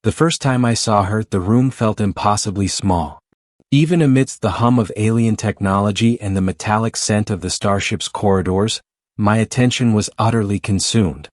The first time I saw her, the room felt impossibly small. Even amidst the hum of alien technology and the metallic scent of the starship's corridors, my attention was utterly consumed.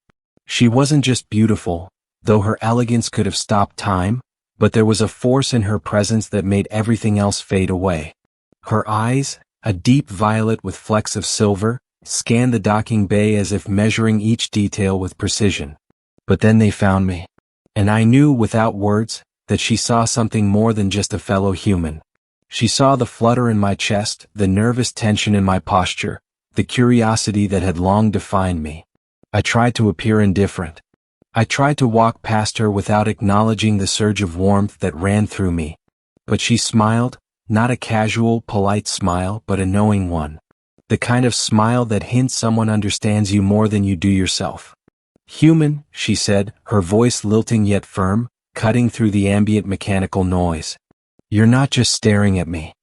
She wasn't just beautiful, though her elegance could have stopped time, but there was a force in her presence that made everything else fade away. Her eyes, a deep violet with flecks of silver, scanned the docking bay as if measuring each detail with precision. But then they found me. And I knew without words that she saw something more than just a fellow human. She saw the flutter in my chest, the nervous tension in my posture, the curiosity that had long defined me. I tried to appear indifferent. I tried to walk past her without acknowledging the surge of warmth that ran through me. But she smiled, not a casual, polite smile, but a knowing one. The kind of smile that hints someone understands you more than you do yourself. "Human," she said, her voice lilting yet firm, cutting through the ambient mechanical noise. "You're not just staring at me.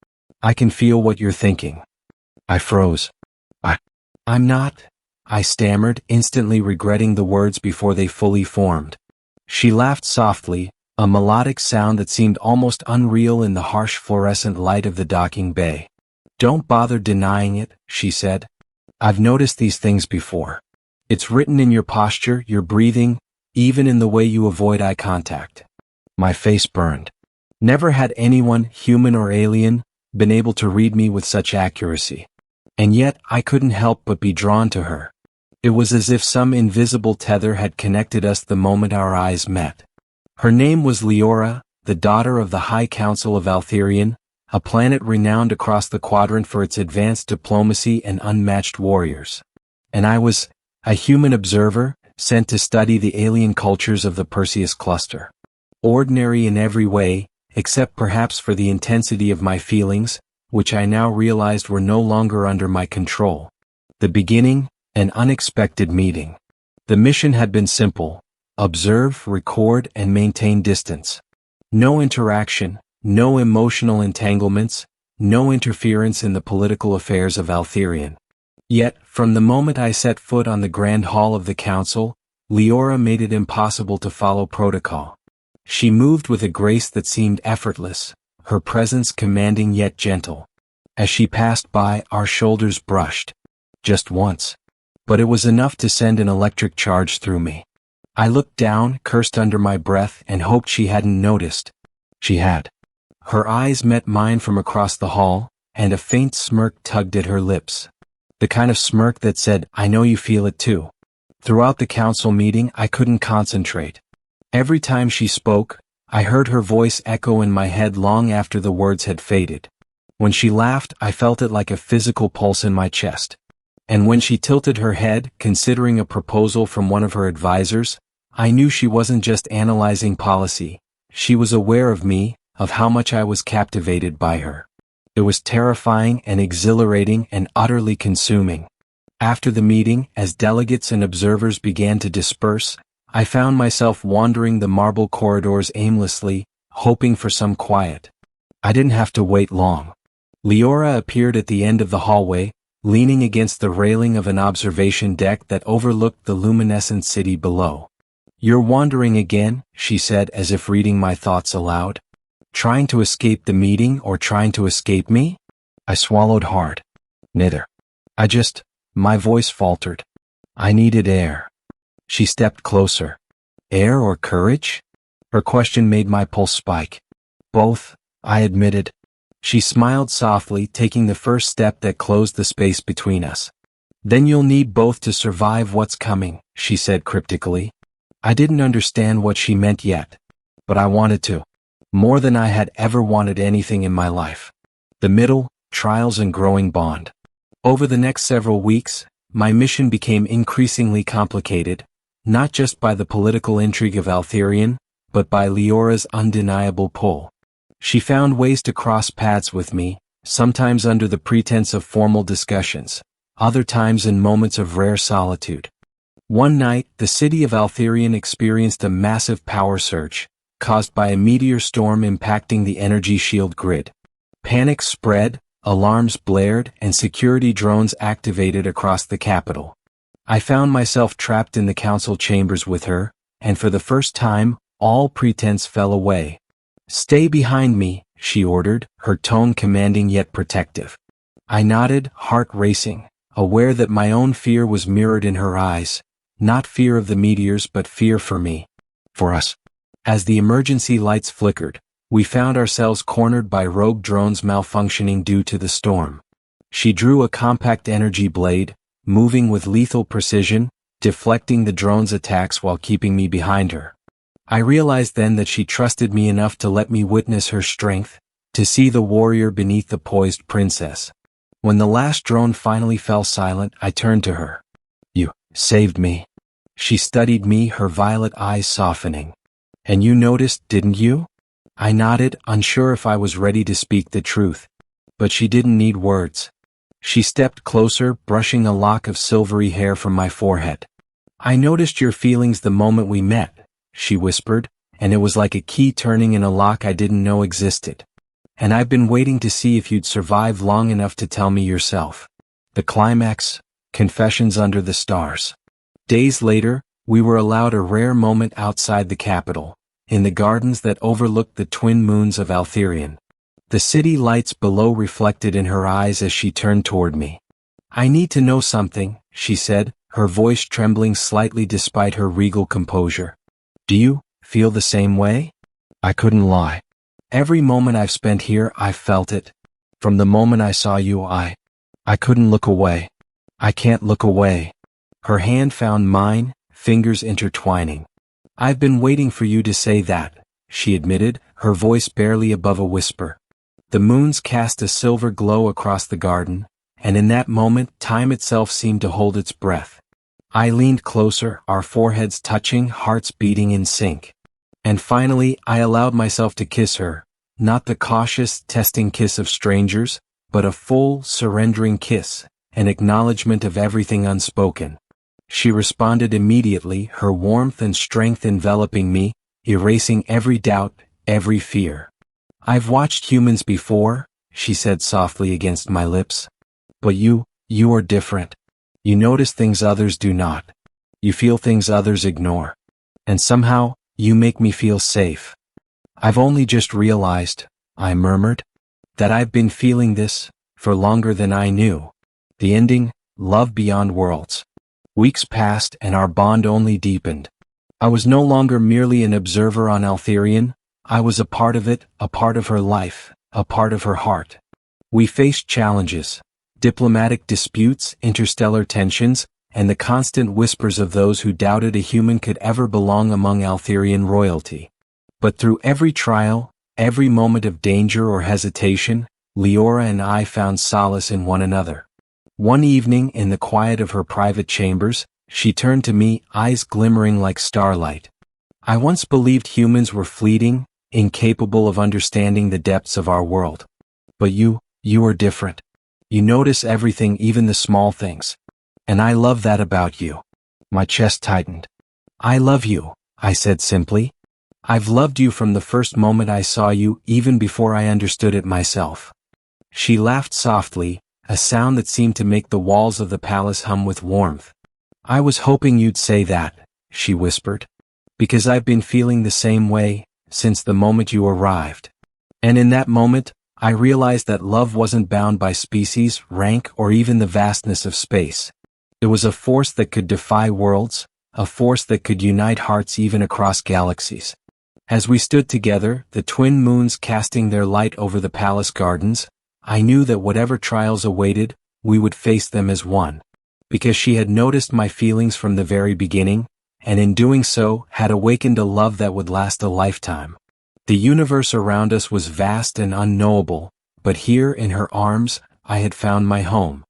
I can feel what you're thinking." I froze. I'm not," I stammered, instantly regretting the words before they fully formed. She laughed softly, a melodic sound that seemed almost unreal in the harsh fluorescent light of the docking bay. "Don't bother denying it," she said. "I've noticed these things before. It's written in your posture, your breathing, even in the way you avoid eye contact." My face burned. Never had anyone, human or alien, been able to read me with such accuracy. And yet I couldn't help but be drawn to her. It was as if some invisible tether had connected us the moment our eyes met. Her name was Leora, the daughter of the High Council of Altherion, a planet renowned across the quadrant for its advanced diplomacy and unmatched warriors. And I was a human observer, sent to study the alien cultures of the Perseus cluster. Ordinary in every way, except perhaps for the intensity of my feelings, which I now realized were no longer under my control. The beginning, an unexpected meeting. The mission had been simple: observe, record, and maintain distance. No interaction, no emotional entanglements, no interference in the political affairs of Altherion. Yet, from the moment I set foot on the grand hall of the council, Leora made it impossible to follow protocol. She moved with a grace that seemed effortless, her presence commanding yet gentle. As she passed by, our shoulders brushed. Just once. But it was enough to send an electric charge through me. I looked down, cursed under my breath, and hoped she hadn't noticed. She had. Her eyes met mine from across the hall, and a faint smirk tugged at her lips. The kind of smirk that said, "I know you feel it too." Throughout the council meeting, I couldn't concentrate. Every time she spoke, I heard her voice echo in my head long after the words had faded. When she laughed, I felt it like a physical pulse in my chest. And when she tilted her head, considering a proposal from one of her advisors, I knew she wasn't just analyzing policy. She was aware of me, of how much I was captivated by her. It was terrifying and exhilarating and utterly consuming. After the meeting, as delegates and observers began to disperse, I found myself wandering the marble corridors aimlessly, hoping for some quiet. I didn't have to wait long. Leora appeared at the end of the hallway, leaning against the railing of an observation deck that overlooked the luminescent city below. "You're wandering again," she said as if reading my thoughts aloud. "Trying to escape the meeting or trying to escape me?" I swallowed hard. "Neither. My voice faltered. I needed air." She stepped closer. "Air or courage?" Her question made my pulse spike. "Both," I admitted. She smiled softly, taking the first step that closed the space between us. "Then you'll need both to survive what's coming," she said cryptically. I didn't understand what she meant yet. But I wanted to. More than I had ever wanted anything in my life. The middle, trials and growing bond. Over the next several weeks, my mission became increasingly complicated, not just by the political intrigue of Altherion, but by Leora's undeniable pull. She found ways to cross paths with me, sometimes under the pretense of formal discussions, other times in moments of rare solitude. One night, the city of Altherion experienced a massive power surge, caused by a meteor storm impacting the energy shield grid. Panic spread, alarms blared, and security drones activated across the capital. I found myself trapped in the council chambers with her, and for the first time, All pretense fell away. "Stay behind me," she ordered, her tone commanding yet protective. I nodded, heart racing, aware that my own fear was mirrored in her eyes, not fear of the meteors but fear for me. For us. As the emergency lights flickered, we found ourselves cornered by rogue drones malfunctioning due to the storm. She drew a compact energy blade, moving with lethal precision, deflecting the drone's attacks while keeping me behind her. I realized then that she trusted me enough to let me witness her strength, to see the warrior beneath the poised princess. When the last drone finally fell silent, I turned to her. "You saved me." She studied me, her violet eyes softening. "And you noticed, didn't you?" I nodded, unsure if I was ready to speak the truth. But she didn't need words. She stepped closer, brushing a lock of silvery hair from my forehead. "I noticed your feelings the moment we met," she whispered, "and it was like a key turning in a lock I didn't know existed. And I've been waiting to see if you'd survive long enough to tell me yourself." The climax, confessions under the stars. Days later, we were allowed a rare moment outside the capital, in the gardens that overlooked the twin moons of Altherion. The city lights below reflected in her eyes as she turned toward me. "I need to know something," she said, her voice trembling slightly despite her regal composure. "Do you feel the same way?" I couldn't lie. Every moment I've spent here, I've felt it. From the moment I saw you, I couldn't look away. I can't look away. Her hand found mine, fingers intertwining. "I've been waiting for you to say that," she admitted, her voice barely above a whisper. The moons cast a silver glow across the garden, and in that moment time itself seemed to hold its breath. I leaned closer, our foreheads touching, hearts beating in sync. And finally, I allowed myself to kiss her, not the cautious, testing kiss of strangers, but a full, surrendering kiss, an acknowledgement of everything unspoken. She responded immediately, her warmth and strength enveloping me, erasing every doubt, every fear. "I've watched humans before," she said softly against my lips. "But you are different. You notice things others do not. You feel things others ignore. And somehow, you make me feel safe." "I've only just realized," I murmured, "that I've been feeling this for longer than I knew." The ending, love beyond worlds. Weeks passed and our bond only deepened. I was no longer merely an observer on Altherion. I was a part of it, a part of her life, a part of her heart. We faced challenges, diplomatic disputes, interstellar tensions, and the constant whispers of those who doubted a human could ever belong among Altherion royalty. But through every trial, every moment of danger or hesitation, Leora and I found solace in one another. One evening, in the quiet of her private chambers, she turned to me, eyes glimmering like starlight. "I once believed humans were fleeting, incapable of understanding the depths of our world. But you are different. You notice everything, even the small things. And I love that about you." My chest tightened. "I love you," I said simply. "I've loved you from the first moment I saw you, even before I understood it myself." She laughed softly, a sound that seemed to make the walls of the palace hum with warmth. "I was hoping you'd say that," she whispered. "Because I've been feeling the same way, since the moment you arrived." And in that moment, I realized that love wasn't bound by species, rank, or even the vastness of space. It was a force that could defy worlds, a force that could unite hearts even across galaxies. As we stood together, the twin moons casting their light over the palace gardens, I knew that whatever trials awaited, we would face them as one. Because she had noticed my feelings from the very beginning, and in doing so, had awakened a love that would last a lifetime. The universe around us was vast and unknowable, but here in her arms, I had found my home.